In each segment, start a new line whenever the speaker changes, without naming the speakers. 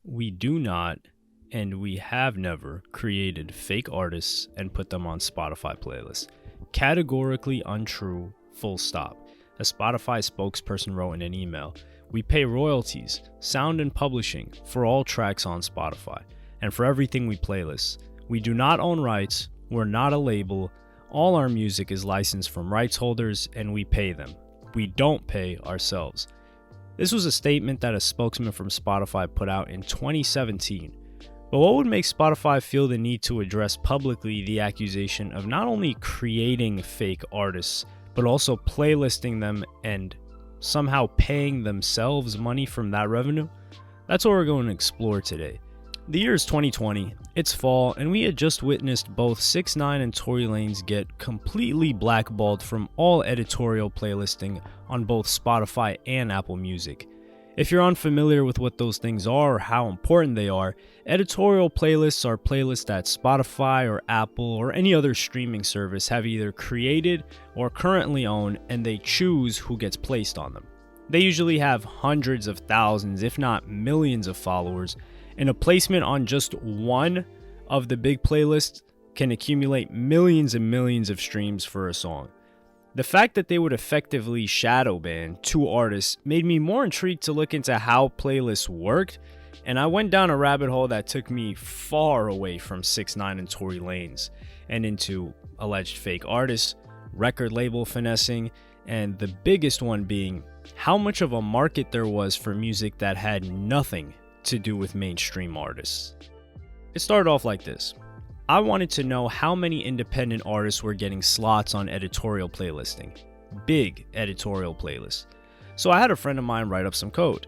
We do not, and we have never created fake artists and put them on Spotify playlists. Categorically untrue, full stop. A Spotify spokesperson wrote in an email, "We pay royalties, sound and publishing for all tracks on Spotify, and for everything we playlist. We do not own rights, we're not a label, all our music is licensed from rights holders and we pay them. We don't pay ourselves." This was a statement that a spokesman from Spotify put out in 2017. But what would make Spotify feel the need to address publicly the accusation of not only creating fake artists, but also playlisting them and somehow paying themselves money from that revenue? That's what we're going to explore today. The year is 2020, it's fall, and we had just witnessed both 6ix9ine and Tory Lanez get completely blackballed from all editorial playlisting on both Spotify and Apple Music. If you're unfamiliar with what those things are or how important they are, editorial playlists are playlists that Spotify or Apple or any other streaming service have either created or currently own, and they choose who gets placed on them. They usually have hundreds of thousands, if not millions of followers, and a placement on just one of the big playlists can accumulate millions and millions of streams for a song. The fact that they would effectively shadow ban two artists made me more intrigued to look into how playlists worked, and I went down a rabbit hole that took me far away from 6ix9ine and Tory Lanez and into alleged fake artists, record label finessing, and the biggest one being how much of a market there was for music that had nothing to do with mainstream artists. It started off like this. I wanted to know how many independent artists were getting slots on editorial playlisting. Big editorial playlists. So I had a friend of mine write up some code.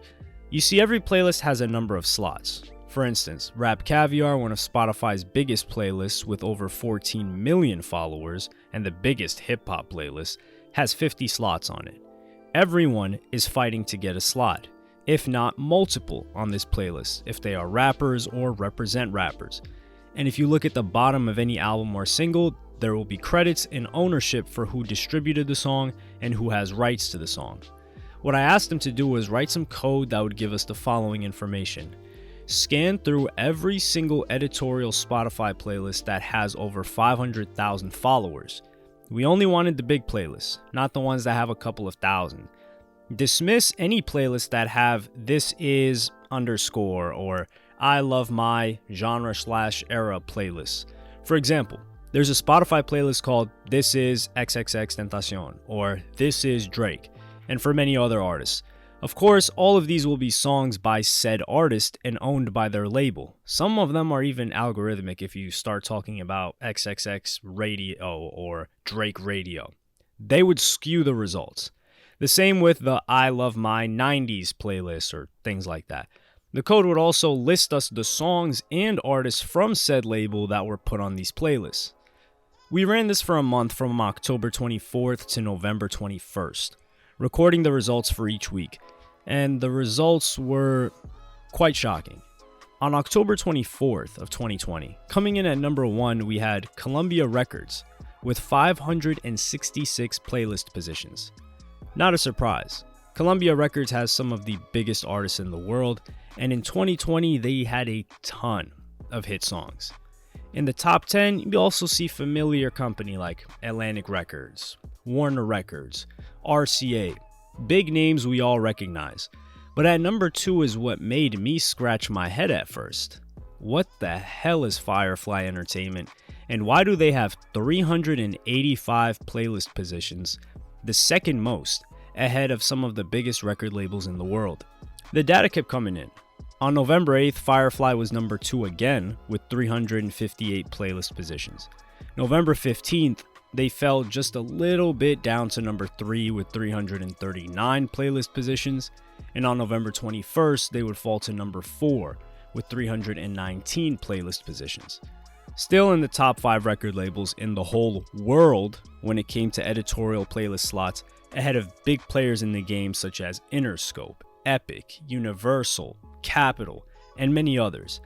You see, every playlist has a number of slots. For instance, Rap Caviar, one of Spotify's biggest playlists with over 14 million followers and the biggest hip-hop playlist, has 50 slots on it. Everyone is fighting to get a slot, if not multiple, on this playlist, if they are rappers or represent rappers. And if you look at the bottom of any album or single, there will be credits and ownership for who distributed the song and who has rights to the song. What I asked him to do was write some code that would give us the following information. Scan through every single editorial Spotify playlist that has over 500,000 followers. We only wanted the big playlists, not the ones that have a couple of thousand. Dismiss any playlists that have "this is underscore" or "I love my genre/era" playlists. For example, there's a Spotify playlist called "This is XXXTentacion" or "This is Drake," and for many other artists. Of course, all of these will be songs by said artist and owned by their label. Some of them are even algorithmic if you start talking about XXX Radio or Drake Radio. They would skew the results. The same with the "I love my 90s" playlist or things like that. The code would also list us the songs and artists from said label that were put on these playlists. We ran this for a month from October 24th to November 21st, recording the results for each week, and the results were quite shocking. On October 24th of 2020, coming in at number 1, we had Columbia Records with 566 playlist positions. Not a surprise. Columbia Records has some of the biggest artists in the world, and in 2020 they had a ton of hit songs. In the top 10, you also see familiar company like Atlantic Records, Warner Records, RCA, big names we all recognize. But at number 2 is what made me scratch my head at first. What the hell is Firefly Entertainment, and why do they have 385 playlist positions, the second most, ahead of some of the biggest record labels in the world? The data kept coming in. On November 8th, Firefly was number 2 again with 358 playlist positions. November 15th, they fell just a little bit down to number 3 with 339 playlist positions. And on November 21st, they would fall to number 4 with 319 playlist positions. Still in the top 5 record labels in the whole world when it came to editorial playlist slots, ahead of big players in the game such as Interscope, Epic, Universal, Capitol, and many others.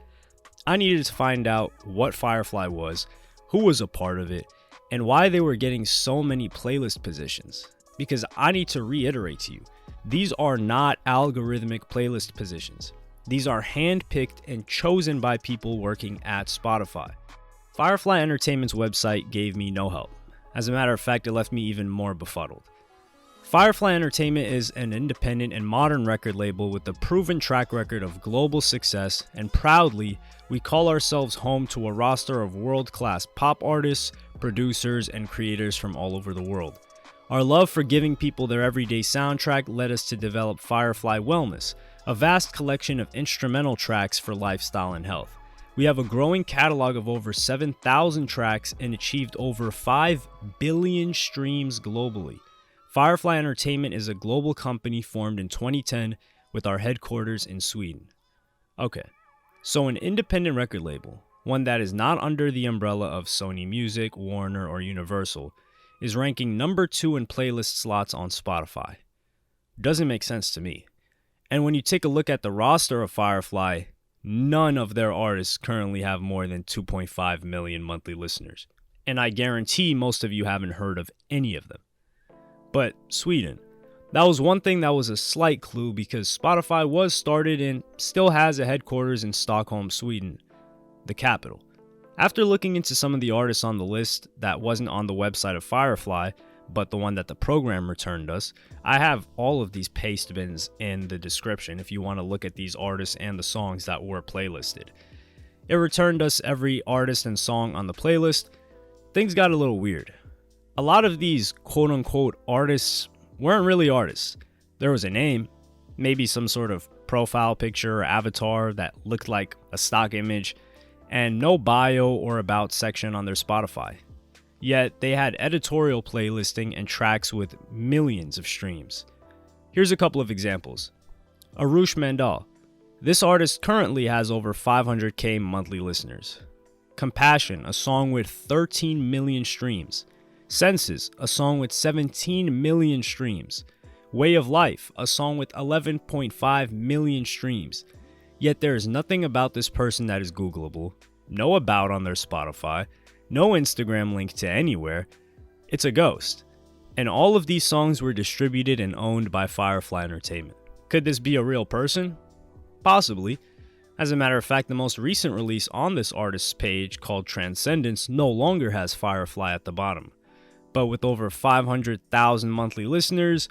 I needed to find out what Firefly was, who was a part of it, and why they were getting so many playlist positions. Because I need to reiterate to you, these are not algorithmic playlist positions. These are handpicked and chosen by people working at Spotify. Firefly Entertainment's website gave me no help. As a matter of fact, it left me even more befuddled. Firefly Entertainment is an independent and modern record label with a proven track record of global success, and proudly, we call ourselves home to a roster of world-class pop artists, producers, and creators from all over the world. Our love for giving people their everyday soundtrack led us to develop Firefly Wellness, a vast collection of instrumental tracks for lifestyle and health. We have a growing catalog of over 7,000 tracks and achieved over 5 billion streams globally. Firefly Entertainment is a global company formed in 2010 with our headquarters in Sweden. Okay, so an independent record label, one that is not under the umbrella of Sony Music, Warner, or Universal, is ranking number 2 in playlist slots on Spotify. Doesn't make sense to me. And when you take a look at the roster of Firefly, none of their artists currently have more than 2.5 million monthly listeners. And I guarantee most of you haven't heard of any of them. But Sweden, that was one thing that was a slight clue, because Spotify was started and still has a headquarters in Stockholm, Sweden, the capital. After looking into some of the artists on the list that wasn't on the website of Firefly, but the one that the program returned us, I have all of these paste bins in the description if you want to look at these artists and the songs that were playlisted. It returned us every artist and song on the playlist. Things got a little weird. A lot of these quote-unquote artists weren't really artists. There was a name, maybe some sort of profile picture or avatar that looked like a stock image, and no bio or about section on their Spotify. Yet they had editorial playlisting and tracks with millions of streams. Here's a couple of examples. Arush Mandal. This artist currently has over 500k monthly listeners. Compassion, a song with 13 million streams. Senses, a song with 17 million streams. Way of Life, a song with 11.5 million streams. Yet there is nothing about this person that is Googleable, no about on their Spotify, no Instagram link to anywhere. It's a ghost. And all of these songs were distributed and owned by Firefly Entertainment. Could this be a real person? Possibly. As a matter of fact, the most recent release on this artist's page, called Transcendence, no longer has Firefly at the bottom. But with over 500,000 monthly listeners,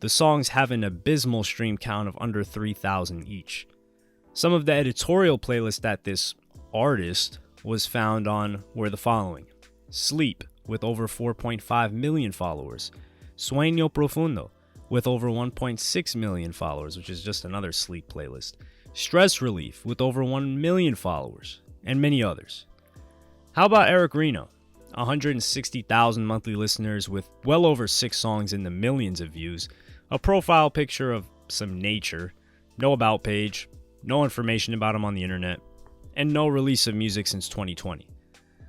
the songs have an abysmal stream count of under 3,000 each. Some of the editorial playlists that this artist was found on were the following: Sleep, with over 4.5 million followers. Sueño Profundo, with over 1.6 million followers, which is just another sleep playlist. Stress Relief, with over 1 million followers, and many others. How about Eric Reno? 160,000 monthly listeners with well over 6 songs in the millions of views, a profile picture of some nature, no about page, no information about him on the internet, and no release of music since 2020.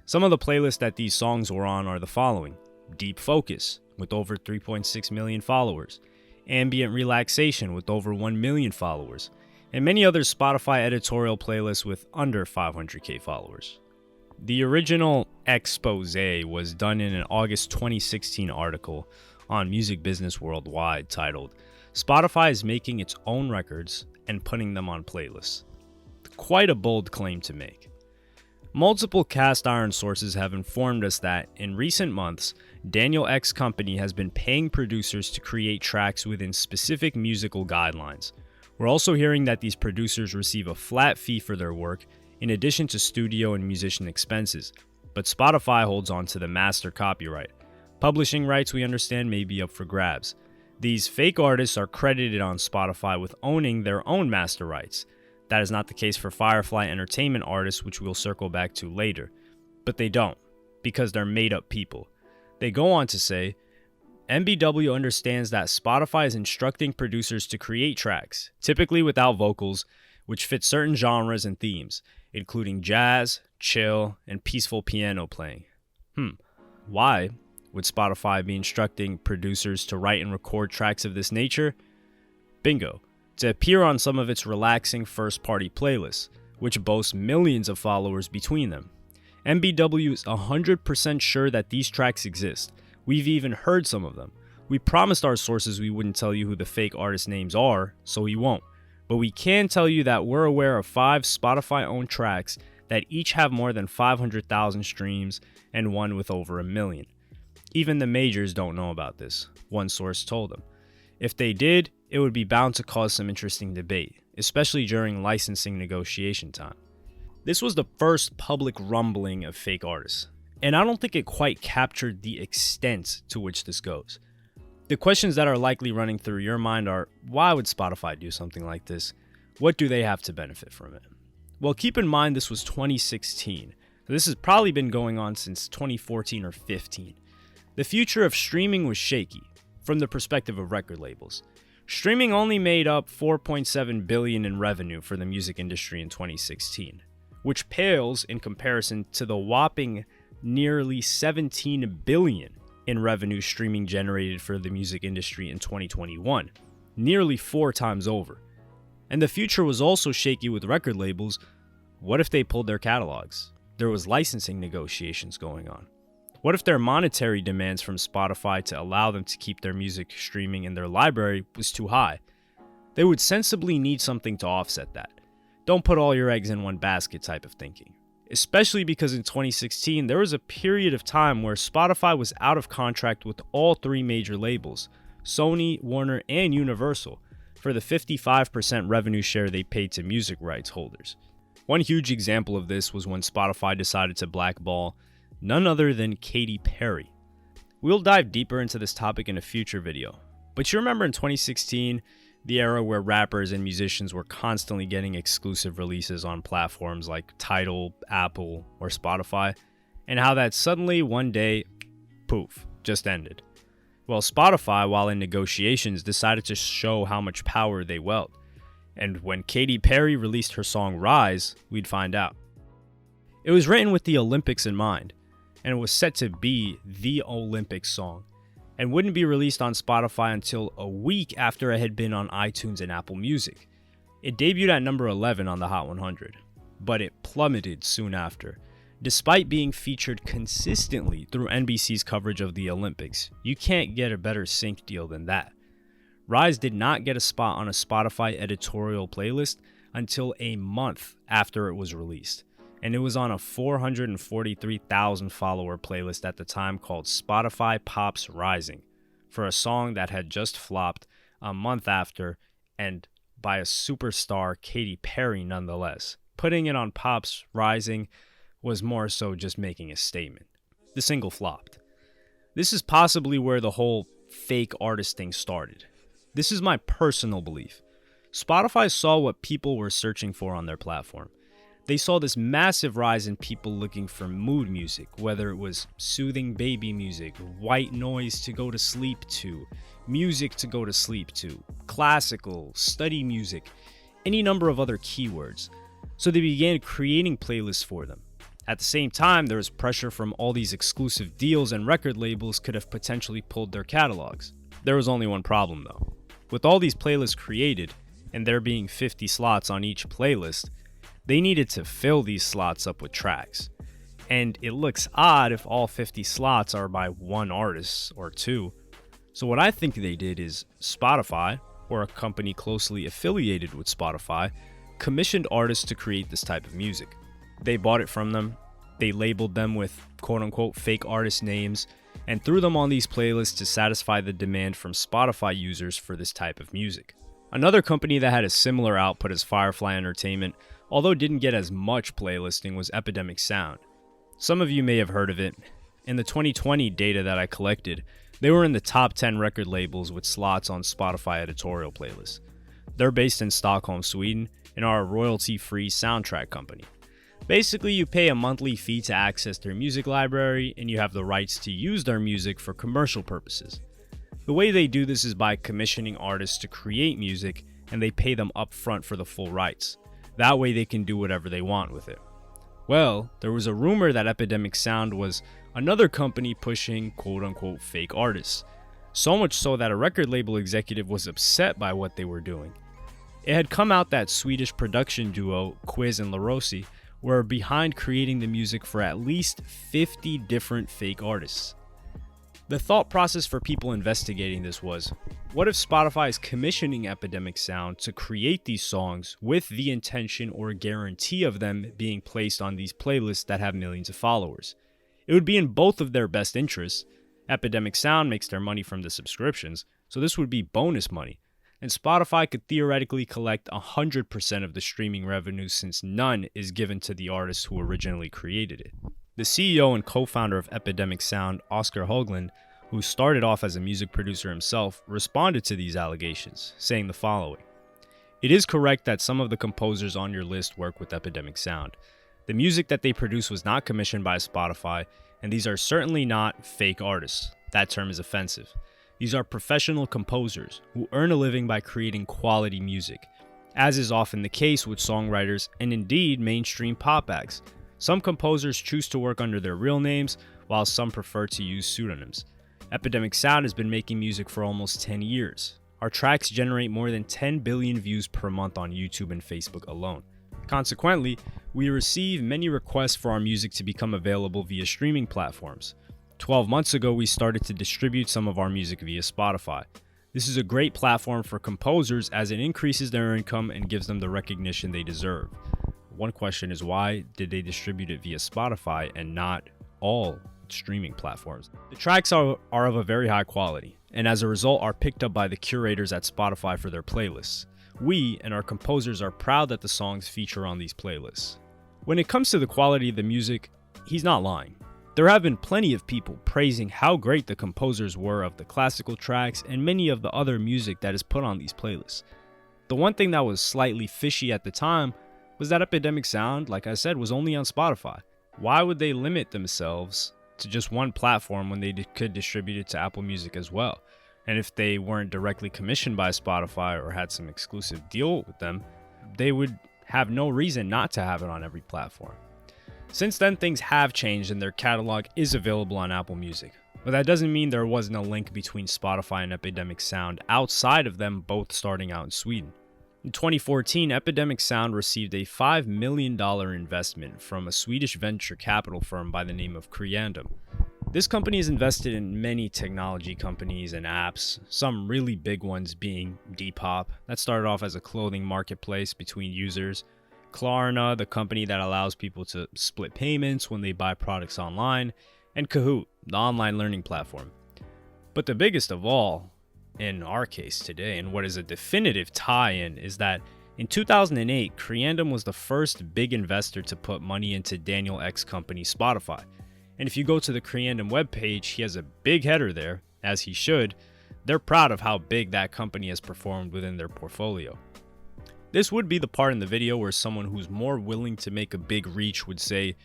Some of the playlists that these songs were on are the following: Deep Focus, with over 3.6 million followers, Ambient Relaxation, with over 1 million followers, and many other Spotify editorial playlists with under 500k followers. The original expose was done in an August 2016 article on Music Business Worldwide titled, "Spotify is making its own records and putting them on playlists." Quite a bold claim to make. Multiple cast iron sources have informed us that, in recent months, Daniel Ek's company has been paying producers to create tracks within specific musical guidelines. We're also hearing that these producers receive a flat fee for their work, in addition to studio and musician expenses, but Spotify holds on to the master copyright. Publishing rights, we understand, may be up for grabs. These fake artists are credited on Spotify with owning their own master rights. That is not the case for Firefly Entertainment artists, which we'll circle back to later. But they don't, because they're made-up people. They go on to say, MBW understands that Spotify is instructing producers to create tracks, typically without vocals, which fit certain genres and themes, including jazz, chill, and peaceful piano playing. Why would Spotify be instructing producers to write and record tracks of this nature? Bingo. To appear on some of its relaxing first-party playlists, which boast millions of followers between them. MBW is 100% sure that these tracks exist. We've even heard some of them. We promised our sources we wouldn't tell you who the fake artist names are, so we won't. but we can tell you that we're aware of 5 Spotify-owned tracks that each have more than 500,000 streams and one with over 1 million. Even the majors don't know about this, one source told them. If they did, it would be bound to cause some interesting debate, especially during licensing negotiation time. This was the first public rumbling of fake artists, and I don't think it quite captured the extent to which this goes. The questions that are likely running through your mind are, why would Spotify do something like this? What do they have to benefit from it? Well, keep in mind this was 2016, so this has probably been going on since 2014 or 15. The future of streaming was shaky, from the perspective of record labels. Streaming only made up $4.7 billion in revenue for the music industry in 2016, which pales in comparison to the whopping nearly $17 billion in revenue streaming generated for the music industry in 2021, nearly 4 times over. And the future was also shaky with record labels. What if they pulled their catalogs? There was licensing negotiations going on. What if their monetary demands from Spotify to allow them to keep their music streaming in their library was too high? They would sensibly need something to offset that. Don't put all your eggs in one basket type of thinking. Especially because in 2016, there was a period of time where Spotify was out of contract with all 3 major labels, Sony, Warner, and Universal, for the 55% revenue share they paid to music rights holders. One huge example of this was when Spotify decided to blackball none other than Katy Perry. We'll dive deeper into this topic in a future video, but you remember in 2016, the era where rappers and musicians were constantly getting exclusive releases on platforms like Tidal, Apple, or Spotify, and how that suddenly one day, poof, just ended. Well, Spotify, while in negotiations, decided to show how much power they wield. And when Katy Perry released her song Rise, we'd find out. It was written with the Olympics in mind, and it was set to be the Olympics song, and wouldn't be released on Spotify until a week after it had been on iTunes and Apple Music. It debuted at number 11 on the Hot 100, but it plummeted soon after. Despite being featured consistently through NBC's coverage of the Olympics, you can't get a better sync deal than that. Rise did not get a spot on a Spotify editorial playlist until a month after it was released, and it was on a 443,000 follower playlist at the time called Spotify Pops Rising, for a song that had just flopped a month after, and by a superstar Katy Perry nonetheless. Putting it on Pops Rising was more so just making a statement. The single flopped. This is possibly where the whole fake artist thing started. This is my personal belief. Spotify saw what people were searching for on their platform. They saw this massive rise in people looking for mood music, whether it was soothing baby music, white noise to go to sleep to, music to go to sleep to, classical, study music, any number of other keywords. So they began creating playlists for them. At the same time, there was pressure from all these exclusive deals, and record labels could have potentially pulled their catalogs. There was only one problem though. With all these playlists created, and there being 50 slots on each playlist, they needed to fill these slots up with tracks. And it looks odd if all 50 slots are by one artist or two. So what I think they did is Spotify, or a company closely affiliated with Spotify, commissioned artists to create this type of music. They bought it from them, they labeled them with quote-unquote fake artist names, and threw them on these playlists to satisfy the demand from Spotify users for this type of music. Another company that had a similar output as Firefly Entertainment, although didn't get as much playlisting, was Epidemic Sound. Some of you may have heard of it. In the 2020 data that I collected, they were in the top 10 record labels with slots on Spotify editorial playlists. They're based in Stockholm, Sweden, and are a royalty-free soundtrack company. Basically, you pay a monthly fee to access their music library, and you have the rights to use their music for commercial purposes. The way they do this is by commissioning artists to create music, and they pay them upfront for the full rights. That way they can do whatever they want with it. Well, there was a rumor that Epidemic Sound was another company pushing quote-unquote fake artists. So much so that a record label executive was upset by what they were doing. It had come out that Swedish production duo, Quiz and LaRossi, were behind creating the music for at least 50 different fake artists. The thought process for people investigating this was, what if Spotify is commissioning Epidemic Sound to create these songs with the intention or guarantee of them being placed on these playlists that have millions of followers? It would be in both of their best interests. Epidemic Sound makes their money from the subscriptions, so this would be bonus money. And Spotify could theoretically collect 100% of the streaming revenue since none is given to the artist who originally created it. The CEO and co-founder of Epidemic Sound, Oscar Hoagland, who started off as a music producer himself, responded to these allegations, saying the following: "It is correct that some of the composers on your list work with Epidemic Sound. The music that they produce was not commissioned by Spotify, and these are certainly not fake artists. That term is offensive. These are professional composers who earn a living by creating quality music, as is often the case with songwriters and indeed mainstream pop acts. Some composers choose to work under their real names, while some prefer to use pseudonyms. Epidemic Sound has been making music for almost 10 years. Our tracks generate more than 10 billion views per month on YouTube and Facebook alone. Consequently, we receive many requests for our music to become available via streaming platforms. 12 months ago, we started to distribute some of our music via Spotify. This is a great platform for composers as it increases their income and gives them the recognition they deserve." One question is, why did they distribute it via Spotify and not all streaming platforms? The tracks are of a very high quality, and as a result are picked up by the curators at Spotify for their playlists. We and our composers are proud that the songs feature on these playlists. When it comes to the quality of the music, he's not lying. There have been plenty of people praising how great the composers were of the classical tracks and many of the other music that is put on these playlists. The one thing that was slightly fishy at the time was that Epidemic Sound, like I said, was only on Spotify. Why would they limit themselves to just one platform when they could distribute it to Apple Music as well? And if they weren't directly commissioned by Spotify or had some exclusive deal with them, they would have no reason not to have it on every platform. Since then, things have changed and their catalog is available on Apple Music. But that doesn't mean there wasn't a link between Spotify and Epidemic Sound outside of them both starting out in Sweden. In 2014, Epidemic Sound received a $5 million investment from a Swedish venture capital firm by the name of Creandum. This company is invested in many technology companies and apps, some really big ones being Depop, that started off as a clothing marketplace between users, Klarna, the company that allows people to split payments when they buy products online, and Kahoot, the online learning platform. But the biggest of all, in our case today, and what is a definitive tie-in, is that in 2008, Creandum was the first big investor to put money into Daniel Ek's company, Spotify. And if you go to the Creandum webpage, he has a big header there, as he should. They're proud of how big that company has performed within their portfolio. This would be the part in the video where someone who's more willing to make a big reach would say,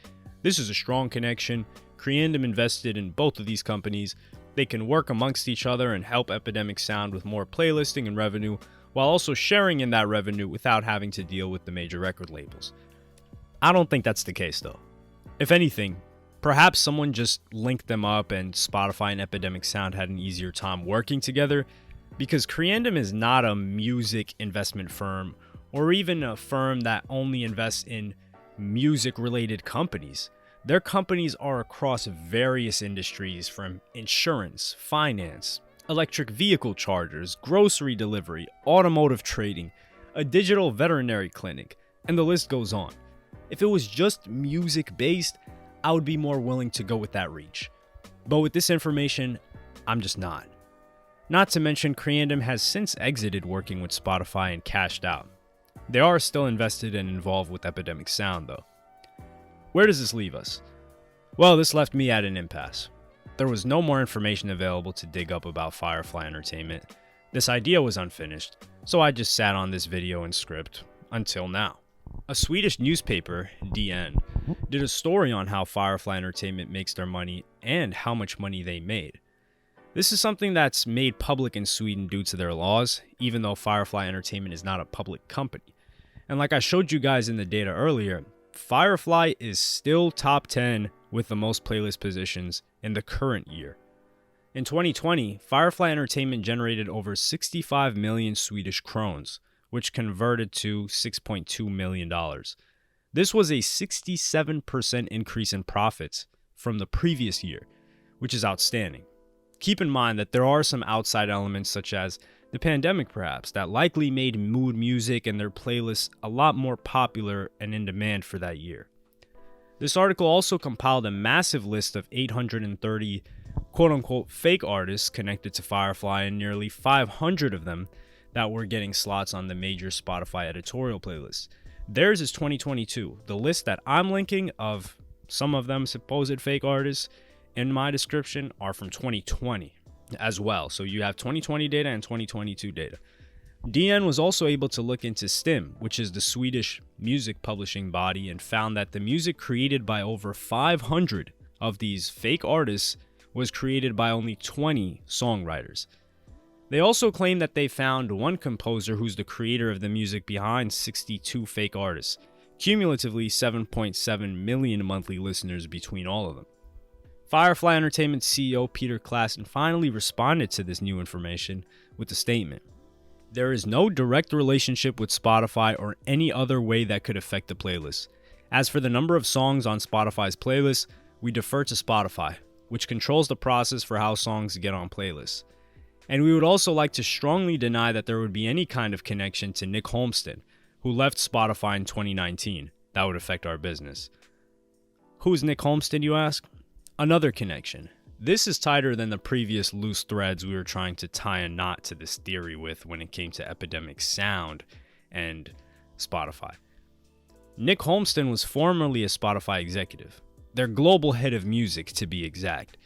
"This is a strong connection. Creandum invested in both of these companies. They can work amongst each other and help Epidemic Sound with more playlisting and revenue, while also sharing in that revenue without having to deal with the major record labels." I don't think that's the case though. If anything, perhaps someone just linked them up and Spotify and Epidemic Sound had an easier time working together, because Creandum is not a music investment firm or even a firm that only invests in music-related companies. Their companies are across various industries, from insurance, finance, electric vehicle chargers, grocery delivery, automotive trading, a digital veterinary clinic, and the list goes on. If it was just music-based, I would be more willing to go with that reach. But with this information, I'm just not. Not to mention, Creandum has since exited working with Spotify and cashed out. They are still invested and involved with Epidemic Sound though. Where does this leave us? Well, this left me at an impasse. There was no more information available to dig up about Firefly Entertainment. This idea was unfinished, so I just sat on this video and script until now. A Swedish newspaper, DN, did a story on how Firefly Entertainment makes their money and how much money they made. This is something that's made public in Sweden due to their laws, even though Firefly Entertainment is not a public company. And like I showed you guys in the data earlier, Firefly is still top 10 with the most playlist positions in the current year. In 2020, Firefly Entertainment generated over 65 million Swedish krones, which converted to $6.2 million. This was a 67% increase in profits from the previous year, which is outstanding. Keep in mind that there are some outside elements such as the pandemic perhaps that likely made mood music and their playlists a lot more popular and in demand for that year. This article also compiled a massive list of 830 quote-unquote fake artists connected to Firefly, and nearly 500 of them that were getting slots on the major Spotify editorial playlists. Theirs is 2022. The list that I'm linking of some of them supposed fake artists in my description are from 2020 as well. So you have 2020 data and 2022 data. DN was also able to look into STIM, which is the Swedish music publishing body, and found that the music created by over 500 of these fake artists was created by only 20 songwriters. They also claim that they found one composer who's the creator of the music behind 62 fake artists, cumulatively 7.7 million monthly listeners between all of them. Firefly Entertainment CEO Peter Klassen finally responded to this new information with a statement. There is no direct relationship with Spotify or any other way that could affect the playlist. As for the number of songs on Spotify's playlist, we defer to Spotify, which controls the process for how songs get on playlists. And we would also like to strongly deny that there would be any kind of connection to Nick Holmstead, who left Spotify in 2019. That would affect our business. Who's Nick Holmstead, you ask? Another connection. This is tighter than the previous loose threads we were trying to tie a knot to this theory with when it came to Epidemic Sound and Spotify. Nick Holmstead was formerly a Spotify executive, their global head of music to be exact,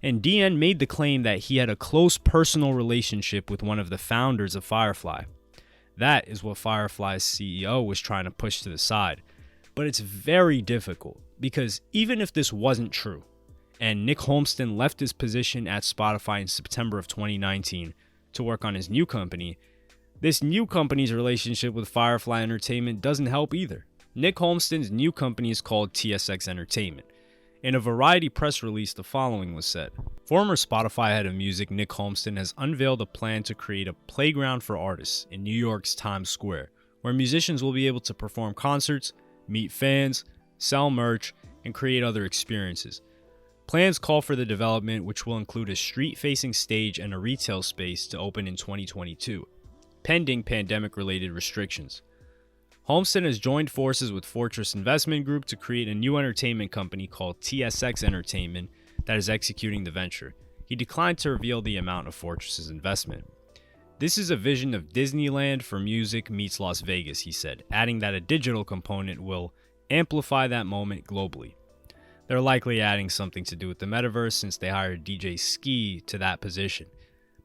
and DN made the claim that he had a close personal relationship with one of the founders of Firefly. That is what Firefly's CEO was trying to push to the side, but it's very difficult because even if this wasn't true, and Nick Holmstead left his position at Spotify in September of 2019 to work on his new company, this new company's relationship with Firefly Entertainment doesn't help either. Nick Holmstead's new company is called TSX Entertainment. In a Variety press release, the following was said. Former Spotify head of music Nick Holmstead has unveiled a plan to create a playground for artists in New York's Times Square, where musicians will be able to perform concerts, meet fans, sell merch, and create other experiences. Plans call for the development, which will include a street-facing stage and a retail space, to open in 2022, pending pandemic-related restrictions. Holmstead has joined forces with Fortress Investment Group to create a new entertainment company called TSX Entertainment that is executing the venture. He declined to reveal the amount of Fortress's investment. This is a vision of Disneyland for music meets Las Vegas, he said, adding that a digital component will amplify that moment globally. They're likely adding something to do with the metaverse since they hired DJ Ski to that position.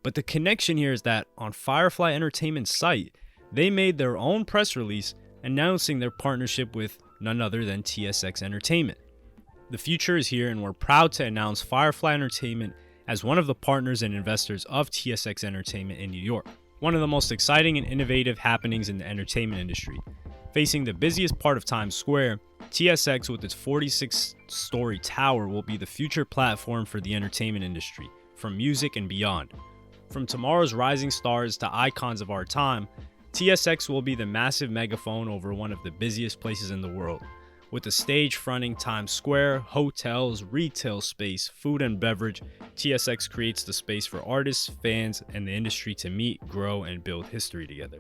But the connection here is that on Firefly Entertainment's site, they made their own press release announcing their partnership with none other than TSX Entertainment. The future is here, and we're proud to announce Firefly Entertainment as one of the partners and investors of TSX Entertainment in New York, one of the most exciting and innovative happenings in the entertainment industry. Facing the busiest part of Times Square, TSX with its 46-story tower will be the future platform for the entertainment industry, from music and beyond. From tomorrow's rising stars to icons of our time, TSX will be the massive megaphone over one of the busiest places in the world. With a stage fronting Times Square, hotels, retail space, food and beverage, TSX creates the space for artists, fans, and the industry to meet, grow, and build history together.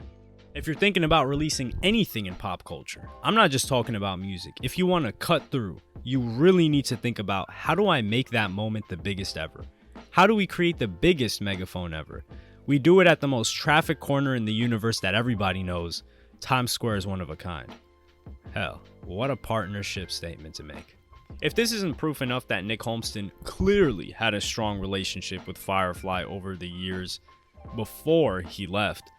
If you're thinking about releasing anything in pop culture, I'm not just talking about music. If you want to cut through, you really need to think about, how do I make that moment the biggest ever? How do we create the biggest megaphone ever? We do it at the most traffic corner in the universe that everybody knows. Times Square is one of a kind. Hell, what a partnership statement to make. If this isn't proof enough that Nick Holmstead clearly had a strong relationship with Firefly over the years before he left,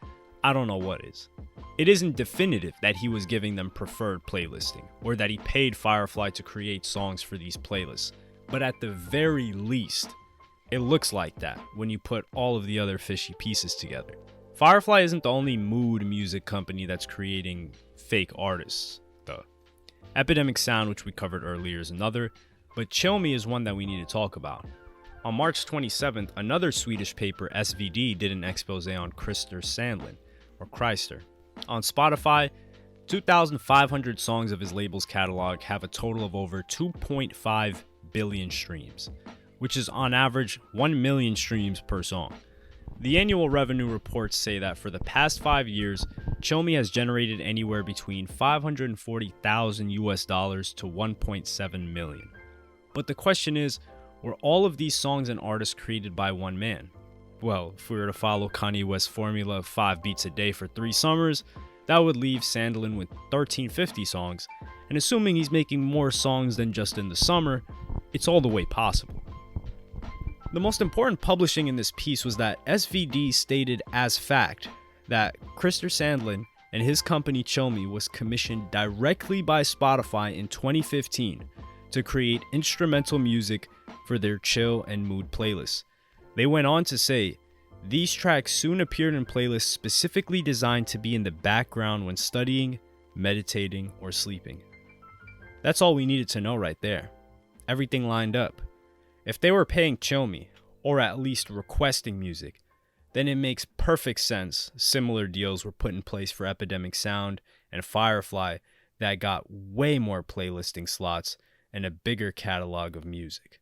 I don't know what is. It isn't definitive that he was giving them preferred playlisting, or that he paid Firefly to create songs for these playlists, but at the very least, it looks like that when you put all of the other fishy pieces together. Firefly isn't the only mood music company that's creating fake artists, though. Epidemic Sound, which we covered earlier, is another, but Chill Me is one that we need to talk about. On March 27th, another Swedish paper, SvD, did an expose on Christer Sandlin, or Christer. On Spotify, 2,500 songs of his label's catalog have a total of over 2.5 billion streams. which is on average 1 million streams per song. The annual revenue reports say that for the past 5 years, Chill Me has generated anywhere between $540,000 to 1.7 million. But the question is, were all of these songs and artists created by one man? Well, if we were to follow Kanye West's formula of 5 beats a day for 3 summers, that would leave Sandlin with 1350 songs, and assuming he's making more songs than just in the summer, it's all the way possible. The most important publishing in this piece was that SVD stated as fact that Krister Sandlin and his company Chill Me was commissioned directly by Spotify in 2015 to create instrumental music for their chill and mood playlists. They went on to say, these tracks soon appeared in playlists specifically designed to be in the background when studying, meditating, or sleeping. That's all we needed to know right there. Everything lined up. If they were paying Chill Me, or at least requesting music, then it makes perfect sense similar deals were put in place for Epidemic Sound and Firefly that got way more playlisting slots and a bigger catalog of music.